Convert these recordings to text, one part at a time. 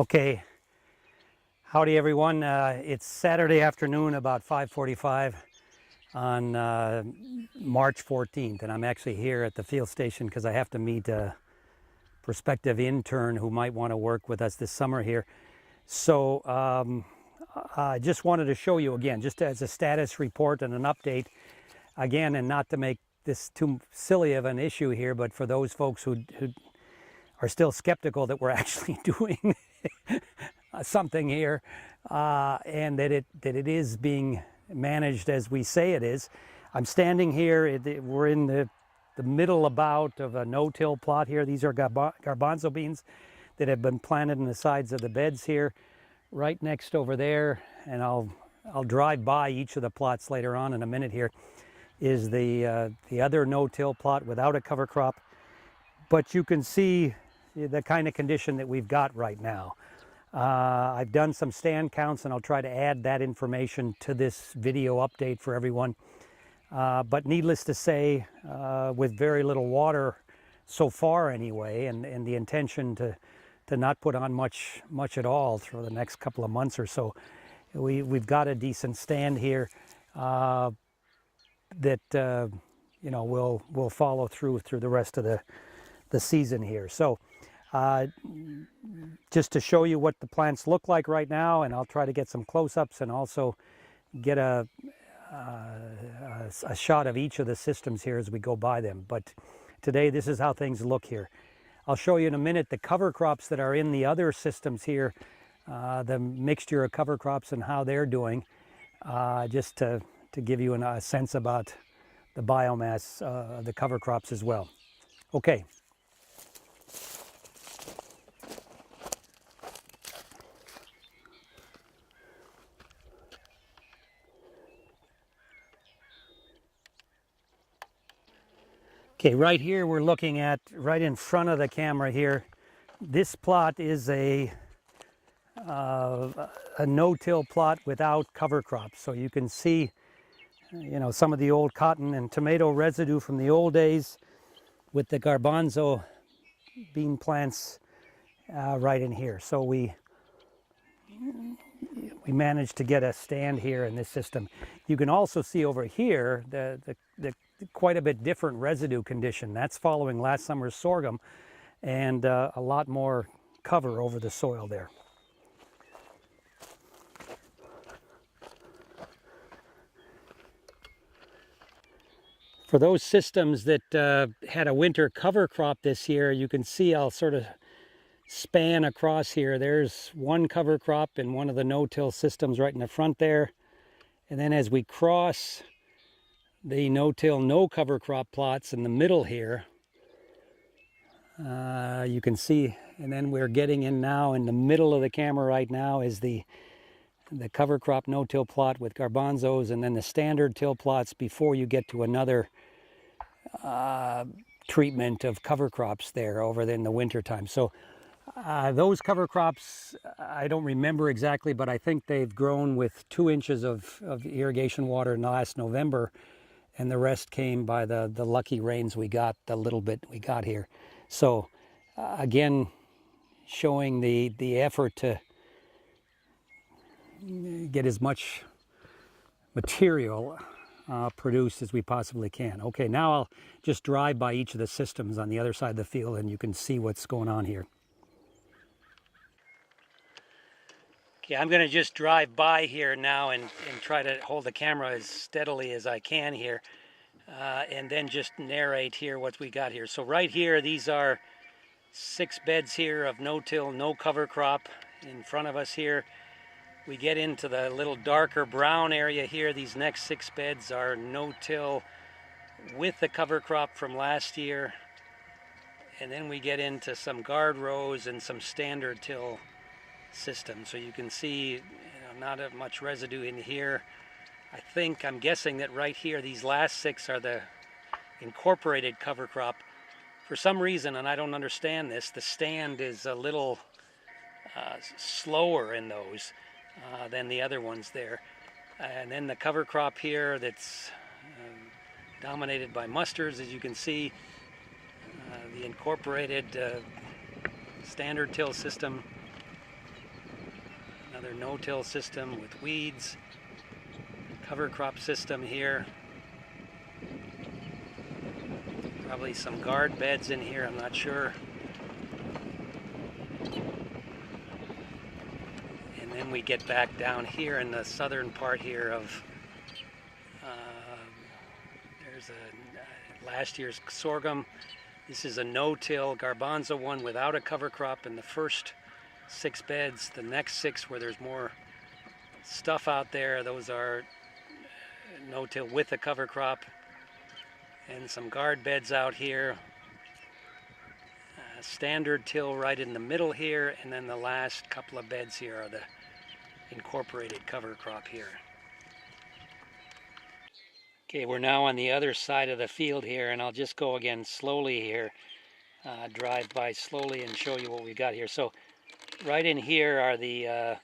Okay, howdy everyone. It's Saturday afternoon about 5:45 on March 14th, and I'm actually here at the field station because I have to meet a prospective intern who might want to work with us this summer here. So I just wanted to show you again, just as a status report and an update again, and not to make this too silly of an issue here, but for those folks who are still skeptical that we're actually doing something here, and that it is being managed as we say it is. I'm standing here, we're in the middle about of a no-till plot here. These are garbanzo beans that have been planted in the sides of the beds here, right next over there, and I'll drive by each of the plots later on in a minute. Here is the other no-till plot without a cover crop, but you can see the kind of condition that we've got right now. I've done some stand counts, and I'll try to add that information to this video update for everyone. But needless to say, with very little water so far anyway, and the intention to not put on much at all for the next couple of months or so, we've got a decent stand here that you know, will follow through the rest of the season here. So just to show you what the plants look like right now, and I'll try to get some close-ups and also get a shot of each of the systems here as we go by them. But today, this is how things look here. I'll show you in a minute the cover crops that are in the other systems here, the mixture of cover crops and how they're doing, just to give you a sense about the biomass of the cover crops as well. Okay. Okay, right here we're looking at, right in front of the camera here, this plot is a no-till plot without cover crops. So you can see, you know, some of the old cotton and tomato residue from the old days with the garbanzo bean plants right in here. So we managed to get a stand here in this system. You can also see over here the quite a bit different residue condition. That's following last summer's sorghum, and a lot more cover over the soil there. For those systems that had a winter cover crop this year, you can see I'll sort of span across here. There's one cover crop in one of the no-till systems right in the front there. And then as we cross the no-till, no cover crop plots in the middle here, you can see, and then we're getting in now in the middle of the camera right now is the cover crop no-till plot with garbanzos, and then the standard till plots before you get to another treatment of cover crops there over in the winter time. So those cover crops, I don't remember exactly, but I think they've grown with 2 inches of irrigation water in last November, and the rest came by the lucky rains we got, the little bit we got here. So again, showing the effort to get as much material produced as we possibly can. Okay, now I'll just drive by each of the systems on the other side of the field, and you can see what's going on here. Okay, I'm going to just drive by here now and try to hold the camera as steadily as I can here, and then just narrate here what we got here. So right here, these are 6 beds here of no-till, no cover crop in front of us here. We get into the little darker brown area here. These next 6 beds are no-till with the cover crop from last year. And then we get into some guard rows and some standard till system. So you can see, you know, not much residue in here. I'm guessing that right here, these last 6 are the incorporated cover crop. For some reason, and I don't understand this, the stand is a little slower in those than the other ones there. And then the cover crop here that's dominated by mustards, as you can see, the incorporated standard till system Another no-till system with weeds. Cover crop system here. Probably some guard beds in here, I'm not sure. And then we get back down here in the southern part here of there's a last year's sorghum. This is a no-till garbanzo one without a cover crop in the first 6 beds. The next 6 where there's more stuff out there, those are no-till with a cover crop. And some guard beds out here. Standard till right in the middle here, and then the last couple of beds here are the incorporated cover crop here. Okay, we're now on the other side of the field here, and I'll just go again slowly here, drive by slowly and show you what we got here. So right in here are the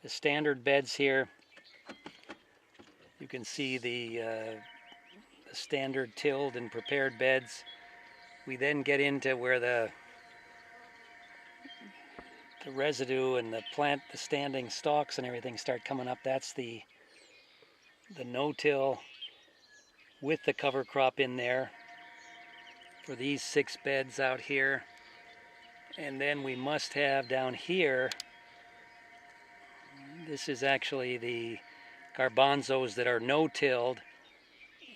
standard beds here. You can see the standard tilled and prepared beds. We then get into where the residue and the standing stalks and everything start coming up. That's the no-till with the cover crop in there for these 6 beds out here. And then we must have down here, this is actually the garbanzos that are no-tilled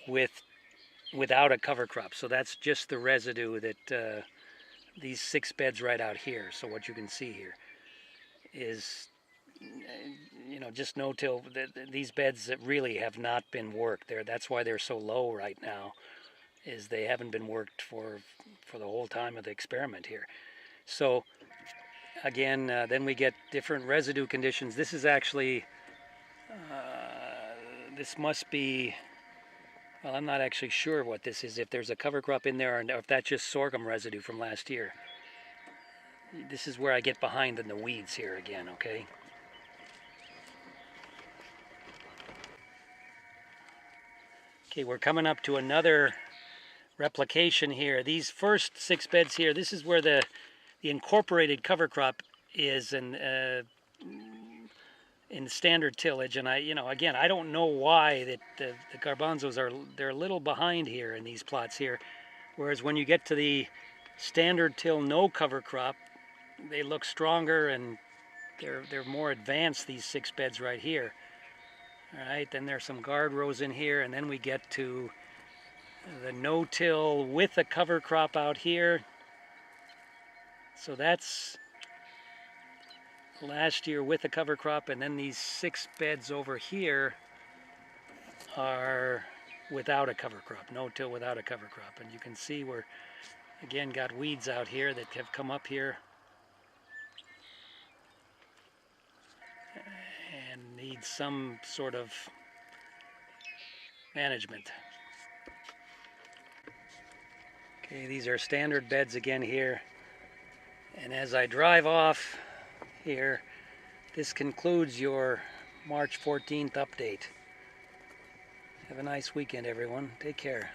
without a cover crop. So that's just the residue that these 6 beds right out here. So what you can see here is, you know, just no-till. These beds that really have not been worked there. That's why they're so low right now, is they haven't been worked for the whole time of the experiment here. So again, then we get different residue conditions. This is actually, this must be, well, I'm not actually sure what this is, if there's a cover crop in there or if that's just sorghum residue from last year. This is where I get behind in the weeds here again, okay? Okay, we're coming up to another replication here. These first 6 beds here, this is where the incorporated cover crop is in standard tillage, and again, I don't know why that the garbanzos they're a little behind here in these plots here, whereas when you get to the standard till no cover crop, they look stronger and they're more advanced, these 6 beds right here. All right, then there's some guard rows in here, and then we get to the no-till with a cover crop out here. So that's last year with a cover crop, and then these 6 beds over here are without a cover crop, no-till without a cover crop. And you can see we're again got weeds out here that have come up here and need some sort of management. Okay, these are standard beds again here, and as I drive off here, this concludes your March 14th update. Have a nice weekend, everyone. Take care.